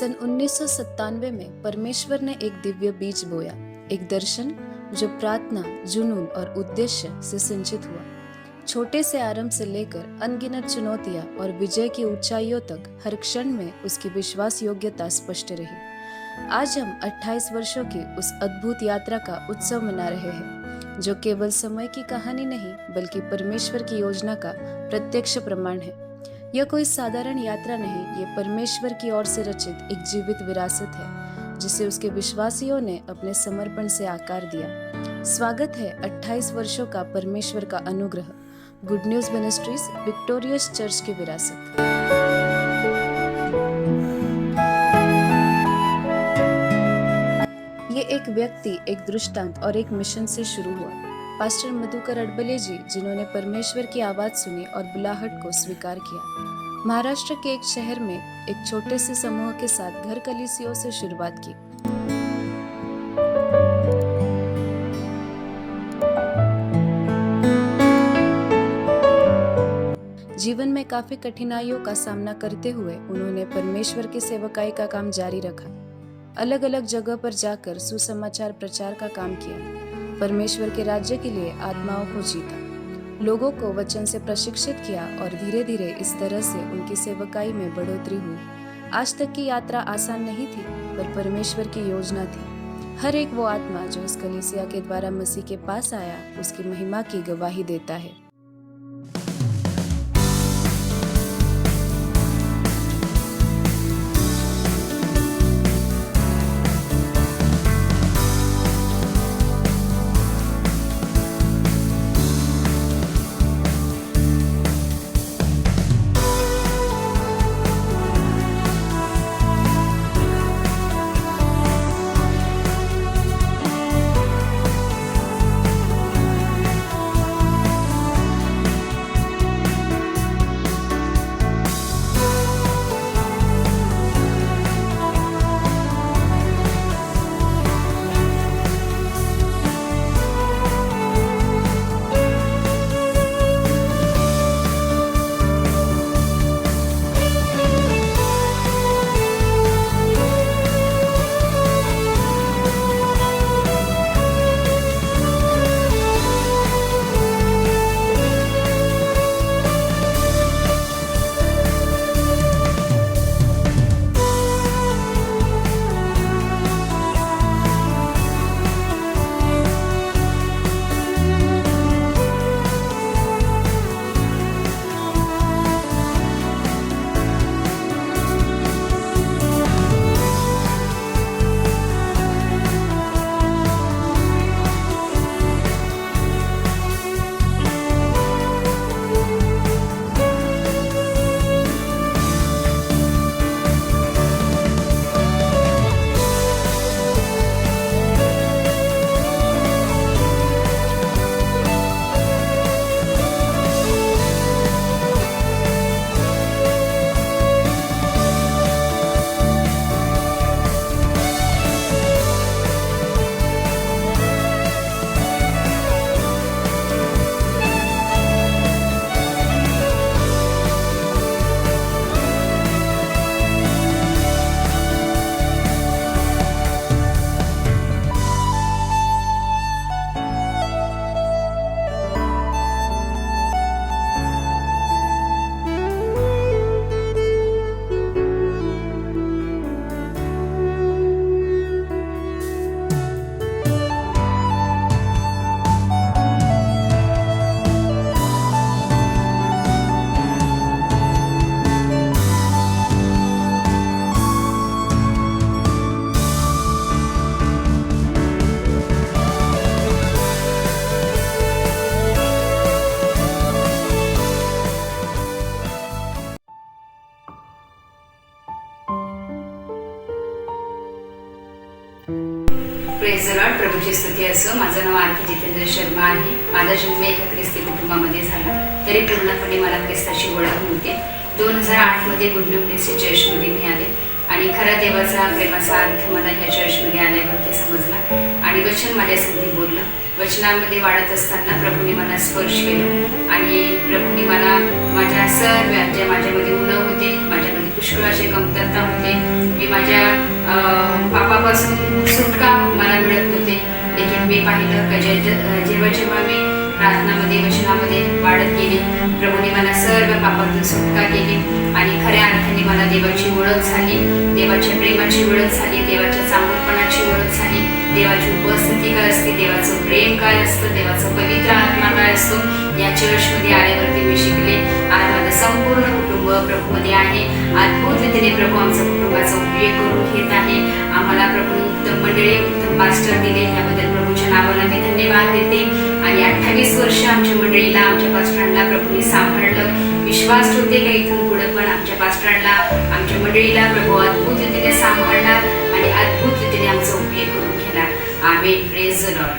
सन 1997 में परमेश्वर ने एक दिव्य बीज बोया, एक दर्शन जो प्रार्थना, जुनून और उद्देश्य से सिंचित हुआ। छोटे से आरंभ से लेकर अनगिनत चुनौतियां और विजय की ऊंचाइयों तक हर क्षण में उसकी विश्वास योग्यता स्पष्ट रही। आज हम 28 वर्षों की उस अद्भुत यात्रा का उत्सव मना रहे हैं, जो केवल समय की कहानी नहीं बल्कि परमेश्वर की योजना का प्रत्यक्ष प्रमाण है। यह कोई साधारण यात्रा नहीं, ये परमेश्वर की ओर से रचित एक जीवित विरासत है, जिसे उसके विश्वासियों ने अपने समर्पण से आकार दिया। स्वागत है 28 वर्षों का परमेश्वर का अनुग्रह, good news ministries victorious church की विरासत। ये एक व्यक्ति, एक दृष्टांत और एक मिशन से शुरू हुआ। पास्टर मधुकर अडबले जी, जिन्होंने परमेश्वर की आवाज सुनी और बुलाहट को स्वीकार किया, महाराष्ट्र के एक शहर में एक छोटे से समूह के साथ घर कलीसियों से शुरुआत की। जीवन में काफी कठिनाइयों का सामना करते हुए उन्होंने परमेश्वर की सेवकाई का काम जारी रखा। अलग अलग जगह पर जाकर सुसमाचार प्रचार का काम किया, परमेश्वर के राज्य के लिए आत्माओं को जीता, लोगों को वचन से प्रशिक्षित किया और धीरे धीरे इस तरह से उनकी सेवकाई में बढ़ोतरी हुई। आज तक की यात्रा आसान नहीं थी, पर परमेश्वर की योजना थी। हर एक वो आत्मा जो इस कलीसिया के द्वारा मसीह के पास आया, उसकी महिमा की गवाही देता है। Praise the Lord. प्रभूची स्तुती असो. माझं नाव आरती जितेंद्र शर्मा आहे. माझा जन्म एका ख्रिस्ती कुटुंबामध्ये झाला, तरी पूर्णपणे मला ख्रिस्ताची ओळख नव्हती. 2008 मध्ये गुड न्यूज मिनिस्ट्री चर्चमध्ये मी आले आणि खरा देवाचा प्रेमाचा अर्थ मला ह्या चर्चमध्ये आल्यावरती समजला आणि वचन माझ्या संधी बोललं. वचनामध्ये वाढत असताना प्रभूने मला स्पर्श केलं आणि प्रभूने मला माझ्या सर्व जे माझ्यामध्ये गुण होते, माझ्यामध्ये पुष्कळ असे कमतरता होते, मी माझ्या पापापासून सुटका मला मिळत नव्हते. लेकिन मी पाहिलं की जेव्हा जेव्हा मी प्रार्थनामध्ये वचनामध्ये वाढत गेली, प्रभूने मला सर्व पापातून सुटका केली आणि खऱ्या अर्थाने मला देवाची ओळख झाली, देवाच्या प्रेमाची ओळख झाली, देवाच्या चांगुलपणाची ओळख झाली, देवाची उपस्थिती काय असते, देवाचं प्रेम काय असतं, देवाचा पवित्र आत्मा काय असतो, या चर्चमध्ये आल्यावरती मी शिकले. आज माझं संपूर्ण कुटुंब प्रभूमध्ये आहे. अद्भुत रीतीने प्रभू आमच्या कुटुंबाचा उपयोग करून घेत आहे. आम्हाला प्रभूने उत्तम मंडळी, उत्तम पास्टर दिले, त्याबद्दल प्रभूच्या नावाला मी धन्यवाद देते. आणि 28 वर्ष आमच्या मंडळीला, आमच्या पास्टरांना प्रभूने सांभाळलं. विश्वास ठेवते का इथून पुढे पण आमच्या पास्टरांना, आमच्या मंडळीला प्रभू अद्भुत रीतीने सांभाळणार आणि अद्भुत रीतीने आमचा उपयोग करून घेणार. Amen. Praise the lord.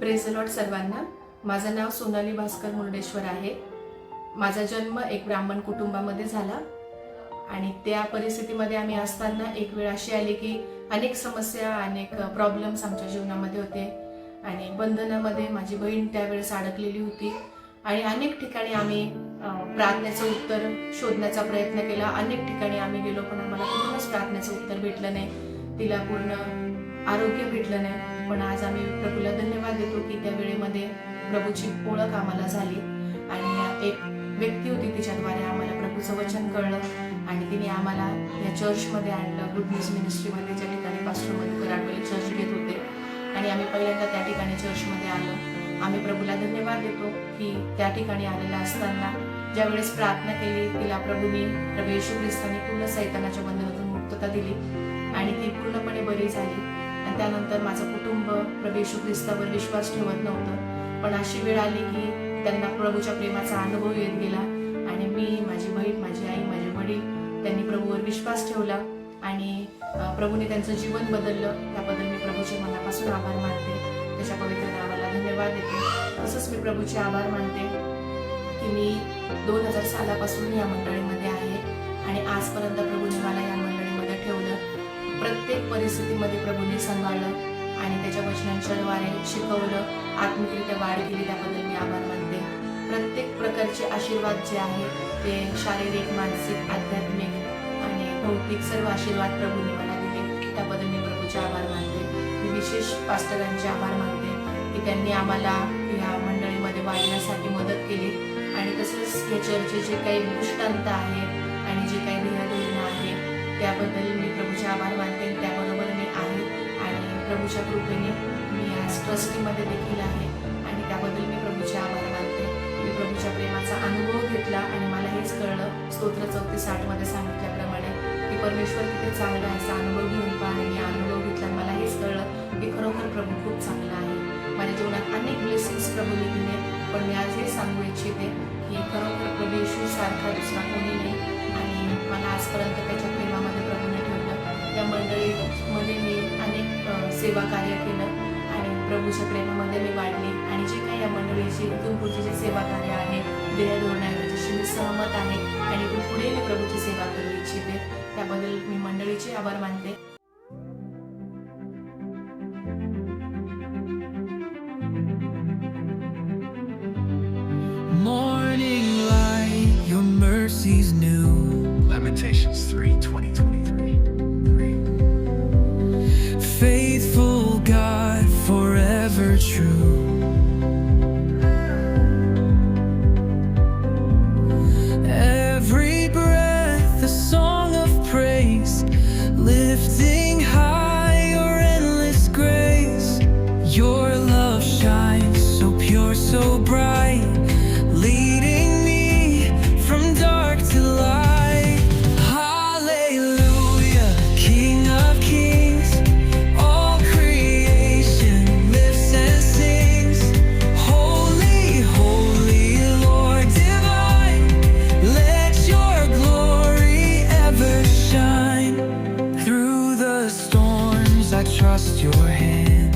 Praise the lord सर्वांना. माझं नाव सोनाली भास्कर मुर्डेश्वर आहे. माझा जन्म एक ब्राह्मण कुटुंबामध्ये झाला आणि त्या परिस्थितीमध्ये आम्ही असताना एक वेळ अशी आली की अनेक समस्या, अनेक प्रॉब्लेम्स आमच्या जीवनामध्ये होते आणि बंधनामध्ये माझी बहीण त्यावेळेस अडकलेली होती आणि अनेक ठिकाणी आम्ही प्रार्थनेचं उत्तर शोधण्याचा प्रयत्न केला. अनेक ठिकाणी आम्ही गेलो पण आम्हाला कुठूनच प्रार्थनेचं उत्तर भेटलं नाही, तिला पूर्ण आरोग्य भेटलं नाही. पण आज आम्ही प्रभूला धन्यवाद देतो की त्या वेळेमध्ये प्रभूची ओळख आम्हाला झाली आणि एक व्यक्ती होती, तिच्याद्वारे आम्हाला प्रभूचं वचन कळलं आणि तिने आम्हाला या चर्चमध्ये आणलं. गुड न्यूज मिनिस्ट्रीमध्ये, ज्या ठिकाणी पास्टर मधुकर आडवले चर्च घेत होते आणि आम्ही पहिल्यांदा त्या ठिकाणी चर्चमध्ये आलो. आम्ही प्रभूला धन्यवाद देतो की त्या ठिकाणी आलेला असताना ज्या वेळेस प्रार्थना केली, तिला प्रभू येशू ख्रिस्ताने पूर्ण सैतानाच्या बंधनातून मुक्तता दिली आणि ती पूर्णपणे बरी झाली. आणि त्यानंतर माझं कुटुंब प्रभू येशू ख्रिस्तावर विश्वास ठेवत नव्हतं, पण अशी वेळ आली की त्यांना प्रभूच्या प्रेमाचा अनुभव येत गेला आणि मी, माझी बहीण, माझी आई, माझे वडील त्यांनी प्रभूवर विश्वास ठेवला आणि प्रभूने त्यांचं जीवन बदललं. त्याबद्दल मी प्रभूचे मनापासून आभार मानते. त्याच्या पवित्र नावाला धन्यवाद देते. तसंच मी प्रभूचे आभार मानते की मी 2000 सालापासून या मंडळीमध्ये आहे आणि आजपर्यंत प्रभूने मला या मंडळीमध्ये ठेवलं. प्रत्येक परिस्थितीमध्ये प्रभूने सांभाळलं आणि त्याच्या वचनांच्याद्वारे शिकवलं, आत्मिकरित्या वाढ केली. त्याबद्दल मी आभार मानते. प्रत्येक प्रकारचे आशीर्वाद जे आहे ते शारीरिक, मानसिक, आध्यात्मिक आणि भौतिक सर्व आशीर्वाद प्रभूने मला दिले. त्याबद्दल मी प्रभूचे आभार मानते. मी विशेष पास्टरांचे आभार मानते की त्यांनी आम्हाला या मंडळीमध्ये वाढण्यासाठी मदत केली आणि तसंच या चर्चचे जे काही दृष्टांत आहे आणि जे काही ध्येयधोरण आहे त्याबद्दल मी प्रभूचे आभार मानते. त्याबरोबर मी आहे आणि प्रभूच्या कृपेने मी आज ट्रस्टीमध्ये देखील आहे आणि त्याबद्दल मी प्रभूचे आभार मानते. मी प्रभूच्या प्रेमाचा अनुभव घेतला आणि मला हेच कळलं, स्तोत्र 34:8 मध्ये सांगितल्याप्रमाणे की परमेश्वर किती चांगला आहे असा अनुभव घेऊन पहा. आणि मी अनुभव घेतला आणि मला हेच कळलं की खरोखर प्रभू खूप चांगला आहे. माझ्या जीवनात अनेक ब्लेसिंग्स प्रभूने दिले, पण मी आज हे सांगू इच्छिते की खरोखर प्रभू येशू सारखा दुसरा कोणी नाही आणि मला आजपर्यंत त्याच्या प्रेमामध्ये प्रभूने ठेवलं. या मंडळीमध्ये मी अनेक सेवा कार्य केलं आणि प्रभूच्या प्रेमामध्ये मी वाढले आणि जे काही या मंडळीची इथून पुढची जी सेवा कार्य आहे, ध्येयधोरण आहे, त्याच्याशी मी सहमत आहे आणि इथून पुढे मी प्रभूची सेवा करू इच्छिते. त्याबद्दल मी मंडळीचे आभार मानते. Morning light, your mercy's new. Lamentations 3:20-23. Faithful God, forever true. Every breath a song of praise, lifting high your endless grace. Your love shines so pure, so bright, leading me from dark to light. Hallelujah, King of Kings, all creation lifts and sings. Holy, holy Lord divine, let your glory ever shine. Through the storms I trust your hand.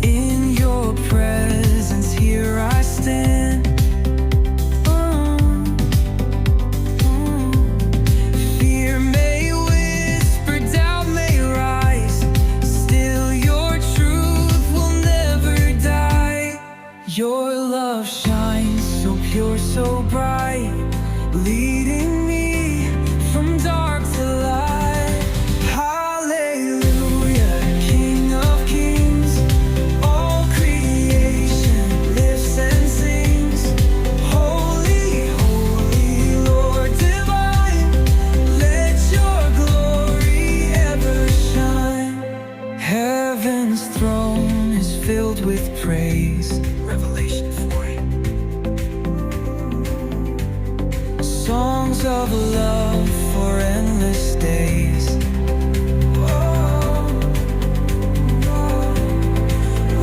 In your presence here I stand. Fear may whisper, doubt may rise, still your truth will never die. Your love shines so pure, so bright, leading me from dark to light. Hallelujah, King of Kings, all creation lifts and sings. Holy, holy Lord divine, let your glory ever shine. Heaven's throne is filled with praise. Revelation 4. Songs of love for endless days.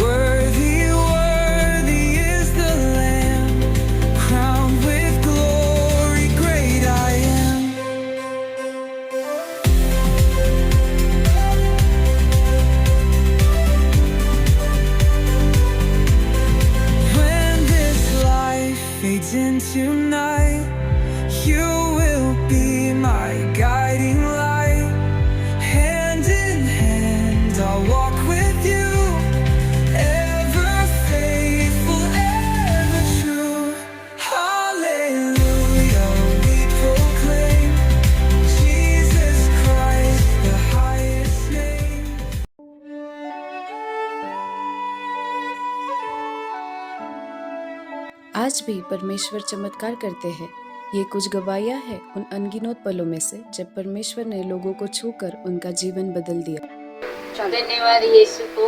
Worthy, worthy is the Lamb, crowned with glory, great I am. When this life fades into night, you will be my guiding light. Hand in hand I'll walk with you, ever faithful, ever true. Hallelujah, we proclaim Jesus Christ, the highest name. आज भी परमेश्वर चमत्कार करते हैं। ये कुछ गवाहियाँ हैं उन अनगिनत पलों में से जब परमेश्वर ने लोगों को छूकर उनका जीवन बदल दिया। धन्यवाद यीशु को।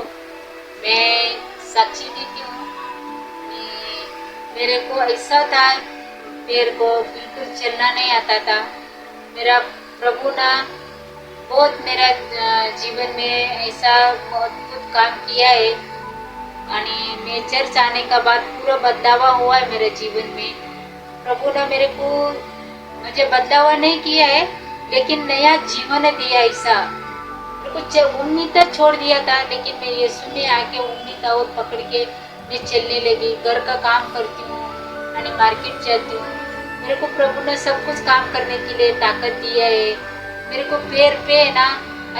मैं साक्षी देती हूँ। मेरे को ऐसा था, पैर को बिल्कुल चलना नहीं आता था। मेरा प्रभु ना बहुत मेरा जीवन में ऐसा अद्भुत काम किया है आणि मैं चर्च आने का बाद पूरा बदलावा हुआ है मेरे जीवन में। प्रभु ने मेरे को मुझे बदलावा नहीं किया है, लेकिन नया जीवन दिया। ऐसा मेरे को उम्मीद छोड़ दिया था, लेकिन मैं यीशु में आके उम्मीद और पकड़ के मैं चलने लगी। घर का काम करती हूँ और मार्केट जाती हूँ। मेरे को प्रभु ने सब कुछ काम करने के लिए ताकत दिया है। मेरे को पैर पे है ना,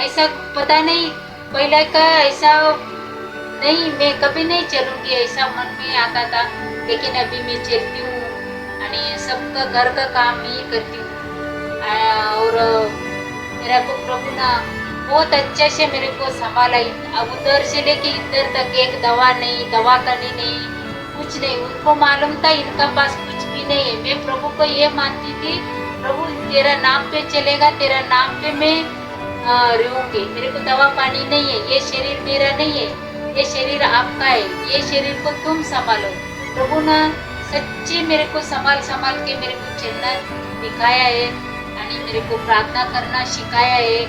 ऐसा पता नहीं पहले का ऐसा नहीं, मैं कभी नहीं चलूंगी ऐसा मन में आता था, लेकिन अभी मैं चलती हूँ और सबका घर का काम ही करती हूँ। और मेरा को प्रभु ना बहुत अच्छे से मेरे को संभाला। अब उधर से लेके इधर तक एक दवा नहीं, दवाखाने नहीं, कुछ नहीं। उनको मालूम था इनका पास कुछ भी नहीं है। मैं प्रभु को ये मानती थी, प्रभु तेरा नाम पे चलेगा, तेरा नाम पे मैं रहूंगी। मेरे को दवा पानी नहीं है, ये शरीर मेरा नहीं है, ये शरीर आपका है, ये शरीर को तुम संभालो। प्रभु ने सच्ची मेरे को संभाल संभाल के मेरे को चलना दिखाया है और मेरे को प्रार्थना करना सिखाया है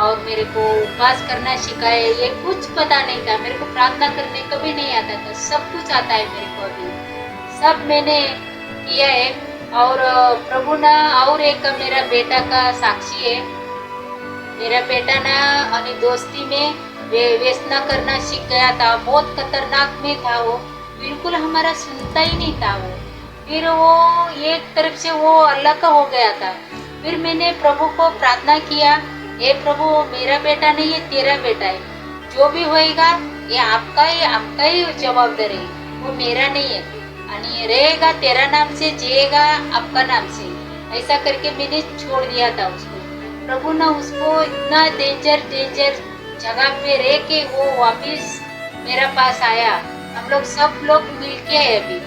और मेरे को उपवास करना सिखाया है। ये कुछ पता नहीं था, मेरे को प्रार्थना करने को भी नहीं आता था। सब कुछ आता है मेरे को अभी, सब मैंने किया है। और प्रभु ना और एक मेरा बेटा का साक्षी है। मेरा बेटा ना अपनी दोस्ती में व्यसना करना सीख गया था। बहुत खतरनाक में था वो, बिल्कुल हमारा सुनता ही नहीं था वो। फिर वो एक तरफ से वो अल्लाह का हो गया था। फिर मैंने प्रभु को प्रार्थना किया, हे प्रभु मेरा बेटा नहीं है, तेरा बेटा है, जो भी होएगा ये आपका ही जवाबदारी है, वो मेरा नहीं है। और रहेगा तेरा नाम से, जिएगा आपका नाम से। ऐसा करके मैंने छोड़ दिया था उसको। प्रभु ने उसको इतना डेंजर जगह पे रह के वो वापिस मेरा पास आया। हम लोग सब लोग मिलके है अभी,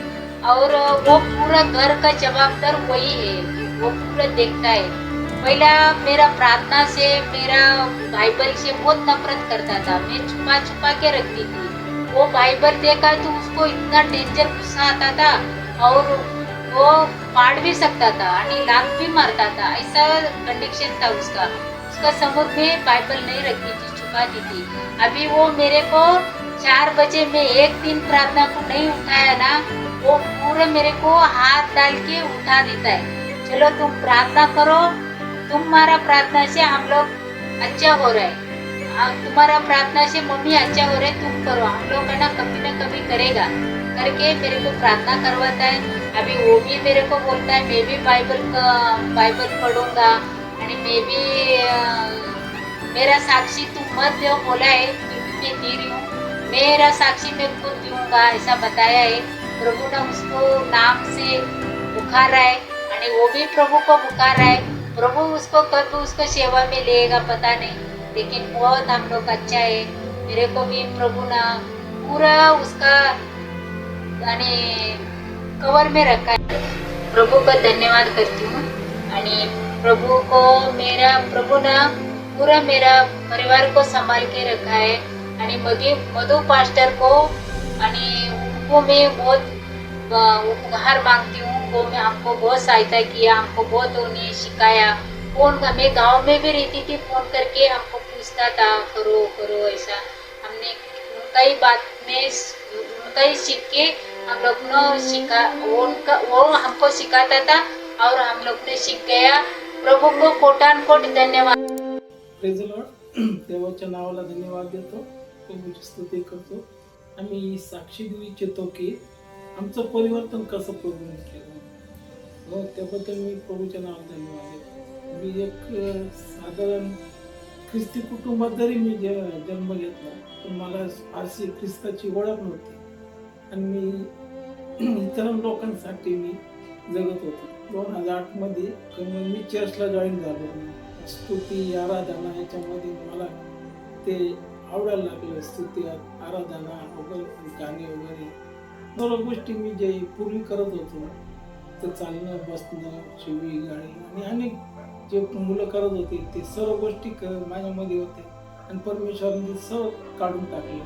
और वो पूरा घर का जवाबदार वही है, वो पूरा देखता है। पहला मेरा प्रार्थना से, मेरा बाइबल से बहुत नफरत करता था। मैं छुपा छुपा के रखती थी। वो बाइबल देखा तो उसको इतना डेंजर गुस्सा आता था और वो फाड़ भी सकता था और लात भी मारता था। ऐसा कंडीशन था उसका। उसका समूह में बाइबल नहीं रखती थी, छुपाती थी। अभी वो मेरे को 4 बजे में एक दिन प्रार्थना को नहीं उठाया ना, वो पूरे मेरे को हाथ डाल के उठा देता है। चलो तुम प्रार्थना करो, तुम्हारा प्रार्थना से हम लोग अच्छा हो रहा है, तुम्हारा प्रार्थना से मम्मी अच्छा हो रहा है, तुम करो, हम लोग है ना कभी करेगा करके मेरे को प्रार्थना करवाता है। अभी वो भी मेरे को बोलता है मैं भी बाइबल पढ़ूंगा और मैं भी मेरा साक्षी तुम मत दो बोला है, मैं दे रही हूँ, मेरा साक्षी मैं खुद दूंगा ऐसा बताया है। प्रभु ने उसको नाम से पुकार रहा है और वो भी प्रभु को पुकार रहा है। प्रभु उसको कब उसको सेवा में लेगा पता नहीं, लेकिन बहुत हम लोग अच्छा है। मेरे को भी प्रभु ने पूरा उसका कवर में रखा है। प्रभु का धन्यवाद करती हूँ और प्रभु को प्रभु ने पूरा मेरा परिवार को संभाल के रखा है। और मधु पास्टर को उनको मैं बहुत उपहार मांगती हूँ। वो मैं हमको बहुत सहायता किया, हमको बहुत उन्हें सिखाया। फोन का मैं गांव में भी रहती थी, फोन करके हमको पूछता था करो ऐसा। हमने उनका ही बात में उनका ही सीख के हम लोग ने सीखा। वो हमको सिखाता था और हम लोग ने सीख गया। प्रभु को कोटानकोट धन्यवाद। Praise the Lord. देवाच्या नावाला धन्यवाद देतो, प्रभूची स्तुती करतो. आम्ही साक्षी देऊ इच्छितो की आमचं परिवर्तन कसं प्रभूने केलं. हो, त्याबद्दल मी प्रभूच्या नावाला धन्यवाद देतो. मी एक साधारण ख्रिस्ती कुटुंबात जरी मी जन्म घेतला पण मला फारशी ख्रिस्ताची ओळख नव्हती आणि मी इतर लोकांसाठी मी जगत होतो. 2008 मध्ये मी चर्चला जॉईन झालो. स्तुती आराधना याच्यामध्ये मला ते आवडायला लागलं. स्तुती आराधना वगैरे गाणे वगैरे सर्व गोष्टी मी जे पूर्वी करत होतो तर चालणं बसणं शिवी गाणी आणि अनेक जे मुलं करत होते ते सर्व गोष्टी माझ्यामध्ये होत्या आणि परमेश्वराने सर्व काढून टाकलं.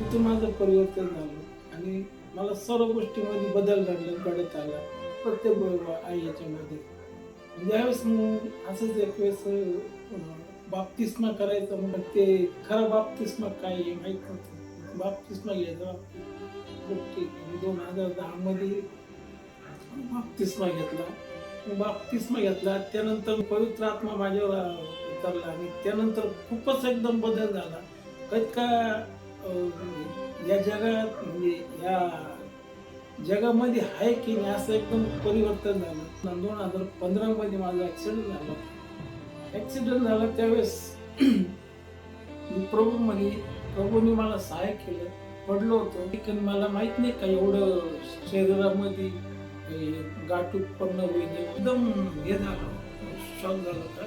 तिथून माझं परिवर्तन झालं आणि मला सर्व गोष्टीमध्ये बदल घडत आला प्रत्येक याच्यामध्ये. ज्यावेळेस असंच एक वेळेस बाप्तिस्मा करायचं म्हणून ते खरा बाप्तिस्मा काय आहे माहीत नव्हतं. बाप्तिस्मा घ्यायचा 2010 मध्ये बाप्तिस्मा घेतला. बाप्तिस्मा घेतला त्यानंतर पवित्र आत्मा माझ्यावर उतरला आणि त्यानंतर खूपच एकदम बदल झाला. का या जगात म्हणजे या जगामध्ये आहे की नाही असं एकदम परिवर्तन झालं. 2015 मध्ये माझा ऍक्सिडेंट झाला. ऍक्सिडेंट झाला त्यावेळेस मी प्रभूने मला सहाय्य केलं. पडलो होतो पण मला माहित नाही का एवढं शरीरामध्ये गाठ उत्पन्न होईल. एकदम हे झालं, शॉक झालं का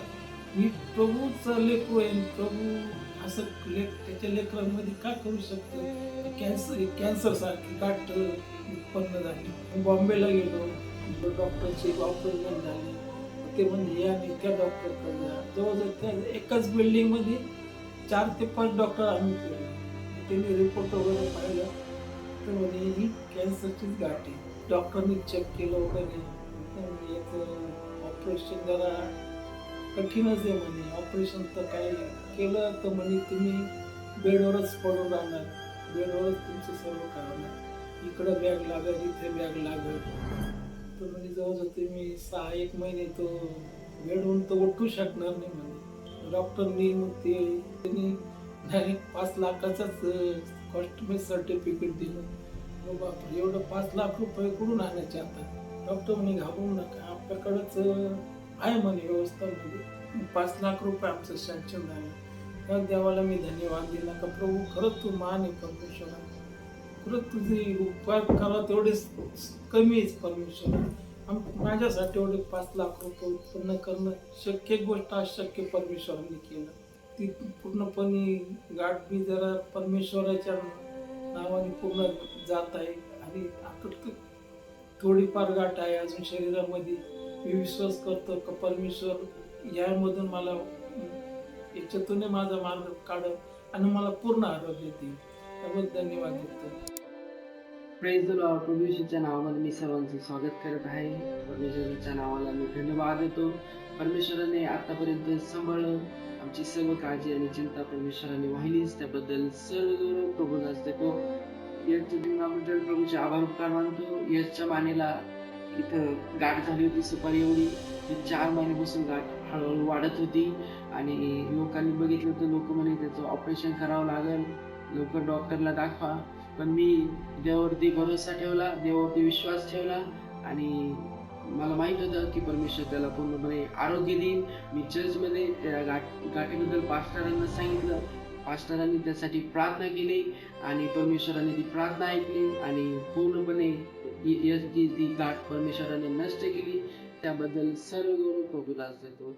मी प्रभूचं लेकरू आहे. प्रभू असं त्याच्या लेकरांमध्ये का करू शकतो. कॅन्सर सारखी गाठ उत्पन्न झाली. बॉम्बेला गेलो, डॉक्टरची अपॉइंटमेंट झाली. ते म्हणजे या नाही त्या डॉक्टरकडे जा. जवळजवळ त्या एकाच बिल्डिंग मध्ये 4 ते 5 डॉक्टर आम्ही केले. त्यांनी रिपोर्ट वगैरे पाहिलं तर म्हणे ही कॅन्सरचीच गाठ आहे. डॉक्टरनी चेक केलं वगैरे. याचं ऑपरेशन जरा कठीणच आहे म्हणे. ऑपरेशन तर काय केलं तर म्हणे तुम्ही बेडवरच पडून राहणार, बेडवरच तुमचं सर्व करणार. इकडं बॅग लागेल, इथे बॅग लागेल. तर म्हणजे जवळजवळ तुम्ही 6-1 महिने तो बेडवरून तर उठू शकणार नाही म्हणे. डॉक्टरनी मग त्यांनी डायरेक्ट 5 लाखाचाच कॉस्टमेट सर्टिफिकेट दिलं. मग बापरे, एवढं 5 लाख रुपये कुठून आणायचे आता. डॉक्टर म्हणे घाबरू नका, आपल्याकडंच आहे म्हणे व्यवस्था. म्हणजे 5 लाख रुपये आमचं सँक्शन झालं. त्या देवाला मी धन्यवाद दिला का प्रभू खरंच तू मान आहे परमेश्वरा. खरंच तुझे उपकार करा तेवढेच कमी आहेच परमेश्वर. माझ्यासाठी एवढे 5 लाख रुपये उत्पन्न करणं शक्य गोष्ट अशक्य परमेश्वरांनी केलं. ती पूर्णपणे गाठ मी जरा परमेश्वराच्या नावाने पूर्ण जात आहे. आणि आता थोडीफार गाठ आहे अजून शरीरामध्ये. मी विश्वास करतो का परमेश्वर यामधून मला याच्यातून माझा मार्ग काढत आणि मला पूर्ण आरोग्य देईल. त्याबद्दल धन्यवाद देतो. Praise the lord. प्रभू येशूच्या नावामध्ये मी सर्वांचं स्वागत करत आहे. परमेश्वराच्या नावाला मी धन्यवाद देतो. परमेश्वराने आतापर्यंत सांभाळलं. आमची सर्व काळजी आणि चिंता परमेश्वराने वाहिलीच, त्याबद्दल सर्व प्रभूलाच देतो. याच्या जीवनाबद्दल प्रभूचे आभार उपकार मानतो. याच्या मानेला इथं गाठ झाली होती सुपारी एवढी. 4 महिन्यापासून गाठ हळूहळू वाढत होती आणि लोकांनी बघितलं तर लोक म्हणे त्याचं ऑपरेशन करावं लागेल, लवकर डॉक्टरला दाखवा. पण मी देवावरती भरोसा ठेवला, देवावरती विश्वास ठेवला आणि मला माहीत होतं की परमेश्वर त्याला पूर्णपणे आरोग्य देईल. मी चर्चमध्ये त्या गाठीबद्दल पास्टरांना सांगितलं. पास्टरांनी त्यासाठी प्रार्थना केली आणि परमेश्वराने ती प्रार्थना ऐकली आणि पूर्णपणे ती गाठ परमेश्वराने नष्ट केली. त्याबद्दल सर्व गौरव प्रभूलाच देतो.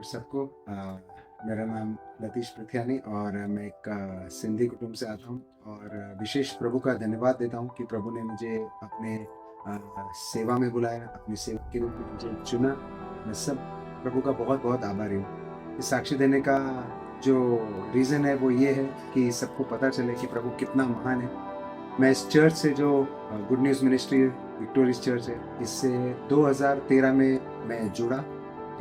लॉर्ड सबको। मेरा नाम लतीश पृथ्यानी और मैं एक सिंधी कुटुंब से आता हूँ और विशेष प्रभु का धन्यवाद देता हूँ कि प्रभु ने मुझे अपने सेवा में बुलाया, अपनी सेवा के रूप में मुझे चुना। मैं सब प्रभु का बहुत बहुत आभारी हूँ। इस साक्षी देने का जो रीज़न है वो ये है कि सबको पता चले कि प्रभु कितना महान है। मैं इस चर्च से जो good news ministry victorious church है, इससे 2013 में मैं जुड़ा।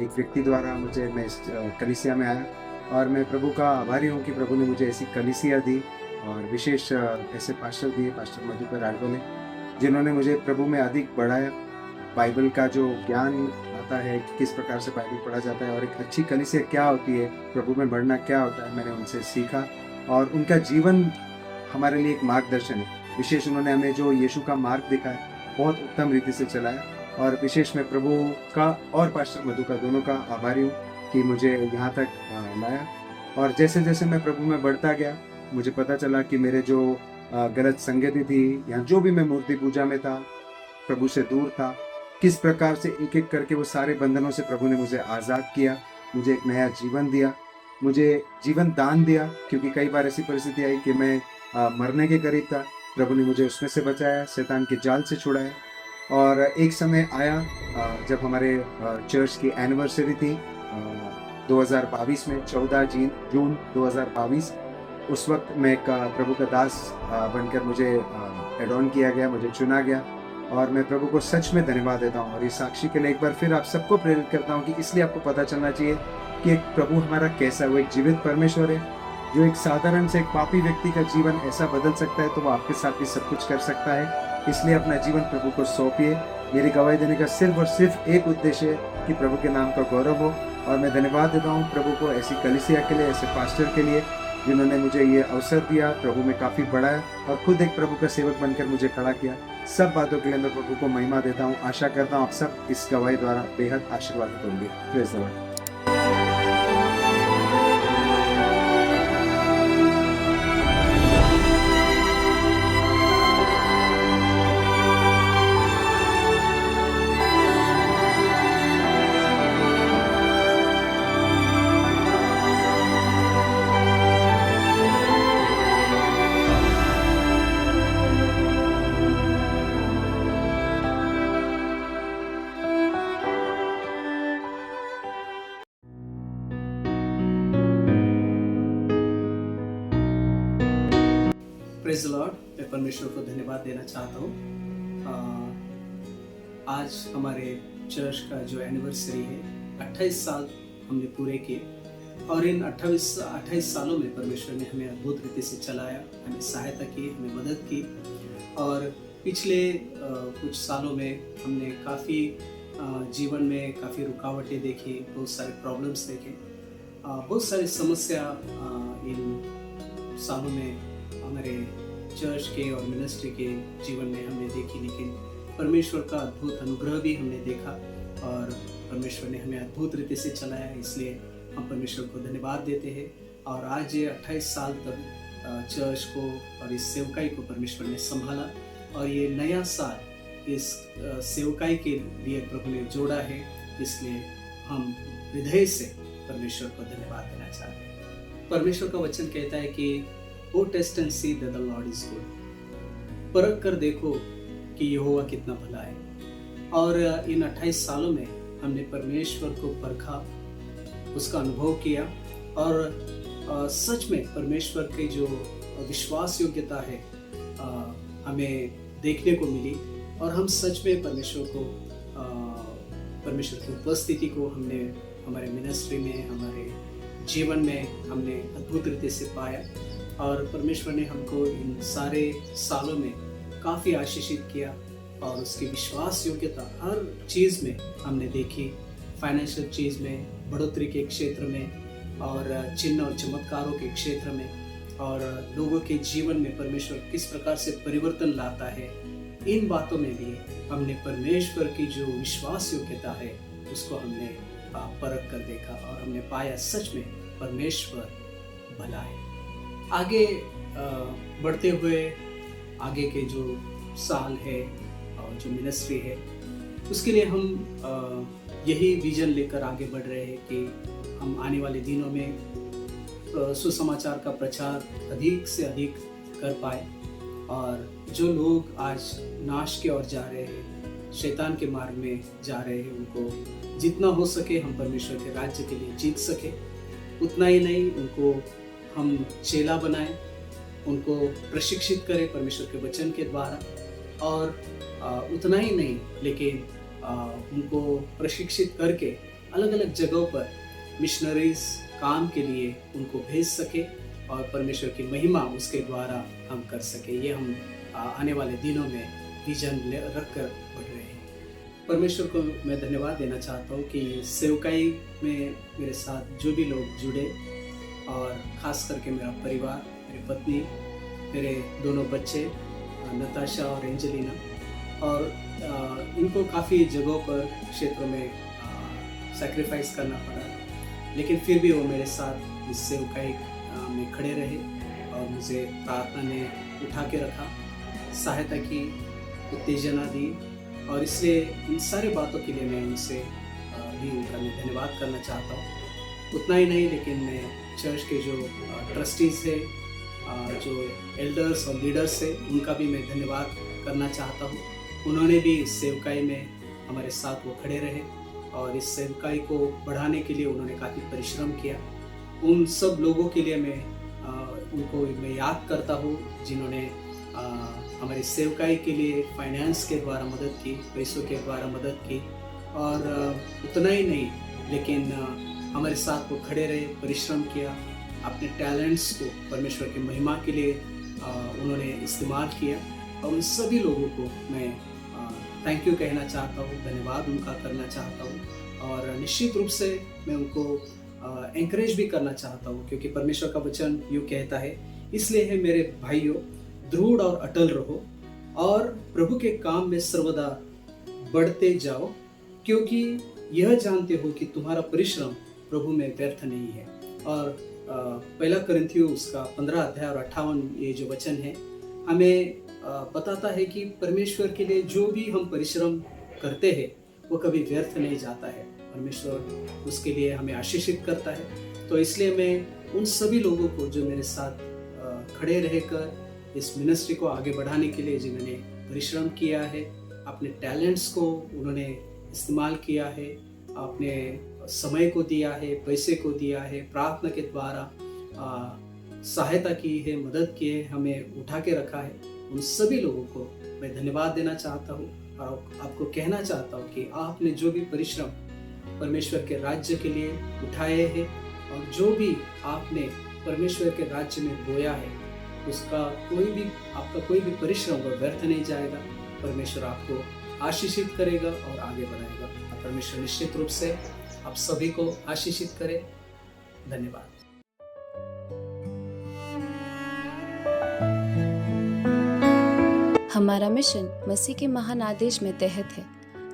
एक व्यक्ति द्वारा मैं इस कलीसिया में आया और मैं प्रभु का आभारी हूँ कि प्रभु ने मुझे ऐसी कलीसिया दी और विशेष ऐसे पास्टर दिए, पास्टर मधुकर आडवाले, जिन्होंने मुझे प्रभु में अधिक बढ़ाया। बाइबल का जो ज्ञान आता है कि किस प्रकार से बाइबल पढ़ा जाता है और एक अच्छी कलीसिया क्या होती है, प्रभु में बढ़ना क्या होता है, मैंने उनसे सीखा और उनका जीवन हमारे लिए एक मार्गदर्शन है। विशेष उन्होंने हमें जो यीशु का मार्ग दिखाया, बहुत उत्तम रीति से चलाया और विशेष मैं प्रभु का और पास्टर मधु का दोनों का आभारी हूँ कि मुझे यहाँ तक लाया। और जैसे जैसे मैं प्रभु में बढ़ता गया, मुझे पता चला कि मेरे जो गलत संगति थी या जो भी मैं मूर्ति पूजा में था, प्रभु से दूर था, किस प्रकार से एक एक करके वो सारे बंधनों से प्रभु ने मुझे आज़ाद किया, मुझे एक नया जीवन दिया, मुझे जीवन दान दिया। क्योंकि कई बार ऐसी परिस्थिति आई कि मैं मरने के करीब था, प्रभु ने मुझे उसमें से बचाया, शैतान के जाल से छुड़ाया। और एक समय आया जब हमारे चर्च की एनिवर्सरी थी 2022 में, 14 जून 2022। उस वक्त मैं एक प्रभु का दास बनकर मुझे एड ऑन किया गया, मुझे चुना गया और मैं प्रभु को सच में धन्यवाद देता हूँ। और इस साक्षी के लिए एक बार फिर आप सबको प्रेरित करता हूँ कि इसलिए आपको पता चलना चाहिए कि एक प्रभु हमारा कैसा है। वो एक जीवित परमेश्वर है जो एक साधारण से एक पापी व्यक्ति का जीवन ऐसा बदल सकता है, तो वो आपके साथ भी सब कुछ कर सकता है। इसलिए अपना जीवन प्रभु को सौंपिए। मेरी गवाही देने का सिर्फ और सिर्फ एक उद्देश्य है कि प्रभु के नाम का गौरव हो। और मैं धन्यवाद देता हूँ प्रभु को ऐसी कलीसिया के लिए, ऐसे पास्टर के लिए जिन्होंने मुझे ये अवसर दिया, प्रभु में काफ़ी बढ़ाया और खुद एक प्रभु का सेवक बनकर मुझे खड़ा किया। सब बातों के लिए मैं प्रभु को महिमा देता हूँ। आशा करता हूँ आप सब इस गवाही द्वारा बेहद आशीर्वादित होंगे। Praise the lord. Praise Lord. मैं परमेश्वर को धन्यवाद देना चाहता हूँ। आज हमारे चर्च का जो एनिवर्सरी है, 28 साल हमने पूरे किए और इन 28 सालों में परमेश्वर ने हमें अद्भुत रीति से चलाया, हमें सहायता की, हमें मदद की। और पिछले कुछ सालों में हमने काफ़ी जीवन में काफ़ी रुकावटें देखी, बहुत सारे प्रॉब्लम्स देखे, बहुत सारी समस्या इन सालों में हमारे चर्च के और मिनिस्ट्री के जीवन में हमने देखी। लेकिन परमेश्वर का अद्भुत अनुग्रह भी हमने देखा और परमेश्वर ने हमें अद्भुत रीति से चलाया। इसलिए हम परमेश्वर को धन्यवाद देते हैं। और आज ये 28 साल तक चर्च को और इस सेवकाई को परमेश्वर ने संभाला और ये नया साल इस सेवकाई के लिए प्रभु ने जोड़ा है। इसलिए हम हृदय से परमेश्वर को धन्यवाद देना चाहते हैं। परमेश्वर का वचन कहता है कि O test and see that the Lord is good। परख कर देखो कि यहोवा कितना भला है। और इन 28 सालों में हमने परमेश्वर को परखा, उसका अनुभव किया और सच में परमेश्वर की जो विश्वास योग्यता है हमें देखने को मिली। और हम सच में परमेश्वर की उपस्थिति को हमने हमारे मिनिस्ट्री में, हमारे जीवन में हमने अद्भुत रीति से पाया। और परमेश्वर ने हमको इन सारे सालों में काफ़ी आशीषित किया और उसकी विश्वास योग्यता हर चीज़ में हमने देखी। फाइनेंशियल चीज़ में, बढ़ोतरी के क्षेत्र में और चिन्ह और चमत्कारों के क्षेत्र में और लोगों के जीवन में परमेश्वर किस प्रकार से परिवर्तन लाता है, इन बातों में भी हमने परमेश्वर की जो विश्वास योग्यता है उसको हमने परख कर देखा और हमने पाया सच में परमेश्वर भला है। आगे बढ़ते हुए आगे के जो साल है और जो मिनिस्ट्री है उसके लिए हम यही विजन लेकर आगे बढ़ रहे हैं कि हम आने वाले दिनों में सुसमाचार का प्रचार अधिक से अधिक कर पाए, और जो लोग आज नाश की ओर जा रहे हैं, शैतान के मार्ग में जा रहे हैं, उनको जितना हो सके हम परमेश्वर के राज्य के लिए जीत सके। उतना ही नहीं, उनको हम चेला बनाएं, उनको प्रशिक्षित करें परमेश्वर के वचन के द्वारा, और उतना ही नहीं लेकिन उनको प्रशिक्षित करके अलग अलग जगहों पर मिशनरीज काम के लिए उनको भेज सके और परमेश्वर की महिमा उसके द्वारा हम कर सके। ये हम आने वाले दिनों में विजन रख कर बढ़ रहे हैं। परमेश्वर को मैं धन्यवाद देना चाहता हूँ कि सेवकाई में मेरे साथ जो भी लोग जुड़े, और ख़ास करके मेरा परिवार, मेरी पत्नी, मेरे दोनों बच्चे नताशा और एंजेलिना, और इनको काफ़ी जगहों पर क्षेत्रों में सैक्रिफाइस करना पड़ा, लेकिन फिर भी वो मेरे साथ इस सेवकाई में खड़े रहे और मुझे प्रार्थना ने उठा के रखा, सहायता की, उत्तेजना दी, और इसलिए इन सारी बातों के लिए मैं उनसे भी उनका मैं धन्यवाद करना चाहता हूँ। उतना ही नहीं लेकिन मैं चर्च के जो ट्रस्टीज़ है, जो एल्डर्स और लीडर्स है, उनका भी मैं धन्यवाद करना चाहता हूँ। उन्होंने भी इस सेवकाई में हमारे साथ वो खड़े रहे और इस सेवकाई को बढ़ाने के लिए उन्होंने काफ़ी परिश्रम किया। उन सब लोगों के लिए मैं उनको मैं याद करता हूँ जिन्होंने हमारी सेवकाई के लिए फाइनेंस के द्वारा मदद की, पैसों के द्वारा मदद की, और उतना ही नहीं लेकिन हमारे साथ वो खड़े रहे, परिश्रम किया, अपने टैलेंट्स को परमेश्वर की महिमा के लिए उन्होंने इस्तेमाल किया, और उन सभी लोगों को मैं थैंक यू कहना चाहता हूँ, धन्यवाद उनका करना चाहता हूँ, और निश्चित रूप से मैं उनको एंकरेज भी करना चाहता हूँ, क्योंकि परमेश्वर का वचन यूँ कहता है, इसलिए है मेरे भाइयों, दृढ़ और अटल रहो और प्रभु के काम में सर्वदा बढ़ते जाओ, क्योंकि यह जानते हो कि तुम्हारा परिश्रम प्रभु में व्यर्थ नहीं है। और पहला कुरिन्थियों उसका 15 अध्याय और 58 ये जो वचन है हमें बताता है कि परमेश्वर के लिए जो भी हम परिश्रम करते हैं वो कभी व्यर्थ नहीं जाता है, परमेश्वर उसके लिए हमें आशीषित करता है। तो इसलिए मैं उन सभी लोगों को जो मेरे साथ खड़े रहकर इस मिनिस्ट्री को आगे बढ़ाने के लिए जिन्होंने परिश्रम किया है, अपने टैलेंट्स को उन्होंने इस्तेमाल किया है, अपने समय को दिया है, पैसे को दिया है, प्रार्थना के द्वारा सहायता की है, मदद की है, हमें उठा के रखा है, उन सभी लोगों को मैं धन्यवाद देना चाहता हूँ और आपको कहना चाहता हूँ कि आपने जो भी परिश्रम परमेश्वर के राज्य के लिए उठाए हैं और जो भी आपने परमेश्वर के राज्य में बोया है, उसका आपका कोई भी परिश्रम वो व्यर्थ नहीं जाएगा। परमेश्वर आपको आशीषित करेगा और आगे बढ़ाएगा। परमेश्वर निश्चित रूप से आप सभी को आशीषित करे। धन्यवाद। हमारा मिशन मसीह के महान आदेश में तहत है,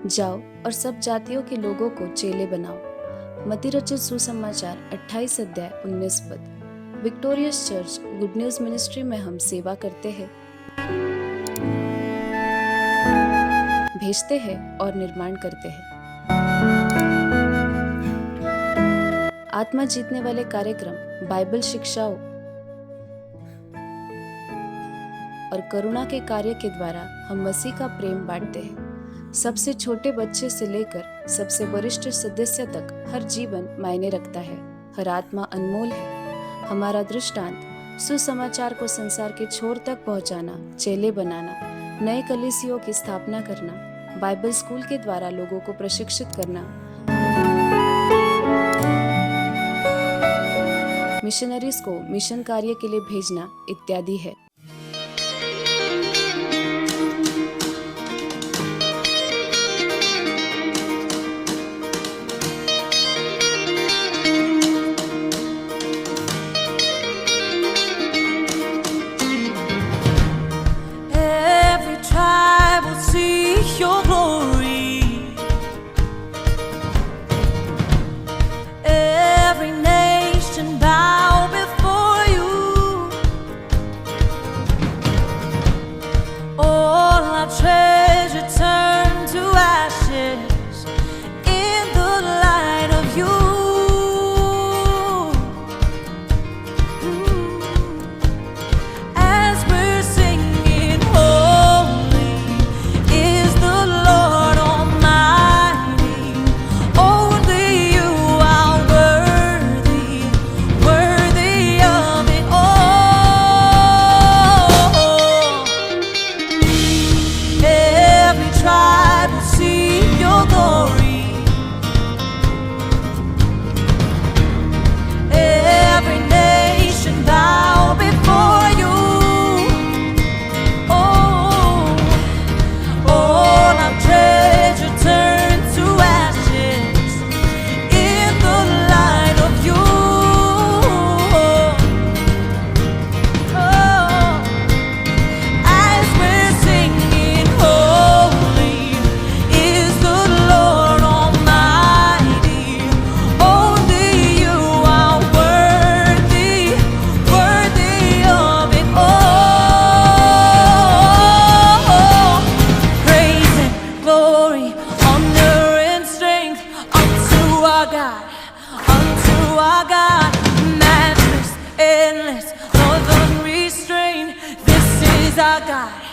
जाओ और सब जातियों के लोगों को चेले बनाओ। मत्ती रचित सुसमाचार 28 अध्याय 19 पद। Victorious church good news ministry में हम सेवा करते हैं, भेजते हैं और निर्माण करते हैं। आत्मा जीतने वाले कार्यक्रम, बाइबल शिक्षाओं और करुणा के कार्य के द्वारा हम मसीह का प्रेम बांटते हैं। सबसे छोटे बच्चे से लेकर सबसे वरिष्ठ सदस्य तक हर जीवन मायने रखता है, हर आत्मा अनमोल है। हमारा दृष्टांत सुसमाचार को संसार के छोर तक पहुंचाना, चेले बनाना, नए कलीसियों की स्थापना करना, बाइबल स्कूल के द्वारा लोगों को प्रशिक्षित करना, मिशनरीज को मिशन कार्य के लिए भेजना इत्यादि है। Your glory, every nation bow before you. God.